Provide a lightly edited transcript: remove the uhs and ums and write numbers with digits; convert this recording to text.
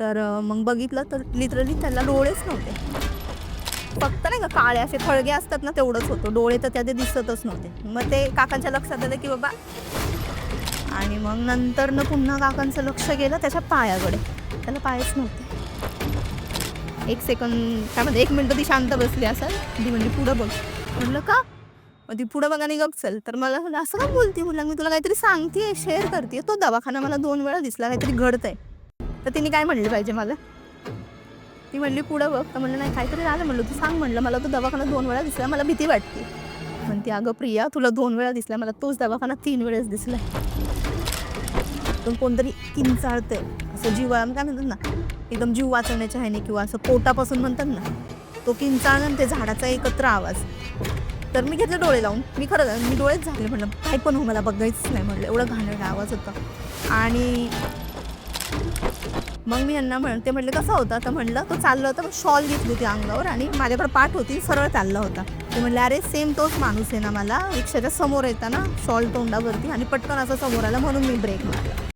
तर मग बघितलं तर लिटरली त्याला डोळेच नव्हते. फक्त नाही का काळे असे खळगे असतात ना तेवढंच होतं, डोळे तर त्याचे दिसतच नव्हते. मग ते काकांच्या लक्षात आलं की बाबा, आणि मग नंतरनं पुन्हा काकांचं लक्ष गेलं त्याच्या पायाकडे, त्याला पायच नव्हते. 1 सेकंद काय म्हणते 1 मिनिटं ती शांत बसली असेल. ती म्हणली पुढं बघ. म्हटलं का? मग ती पुढं बघ आणि गप चल. तर मला म्हणलं असं का बोलती? म्हणलं मी तुला काहीतरी सांगतेय, शेअर करतेय. तो दवाखाना मला 2 वेळा दिसला, काहीतरी घडतंय. तर तिने काय म्हणलं पाहिजे मला? ती म्हणली पुढं बघ. तर म्हणलं नाही काहीतरी झालं. म्हणलं तू सांग. म्हणलं मला तो दवाखाना 2 वेळा दिसला, मला भीती वाटते. म्हणते अगं प्रिया तुला 2 वेळा दिसला, मला तोच दवाखाना 3 वेळेस दिसलाय. पण कोणतरी किंचाळतंय असं जीवा काय म्हणतात ना, एकदम जीव वाचवण्याच्या ह्याने किंवा असं पोटापासून म्हणतात ना, तो किंचाळणं आणि ते झाडाचा एकत्र आवाज. तर मी घेतले डोळे लावून. मी खरं मी डोळेच झाकले. म्हटलं काय पण हो मला बघायचंच नाही. म्हटलं एवढा घाणेरडा आवाज होता. आणि मग मी यांना म्हणते, म्हटलं कसा होता? तर म्हणलं तो चालला होता, शॉल घेतली होती अंगावर आणि माझ्याकडे पाठ होती, सरळ चालला होता. ते म्हणले अरे सेम तोच माणूस आहे ना, मला रिक्षाच्या समोर येताना शॉल तोंडावरती आणि पटकन असं समोर आला म्हणून मी ब्रेक मारला.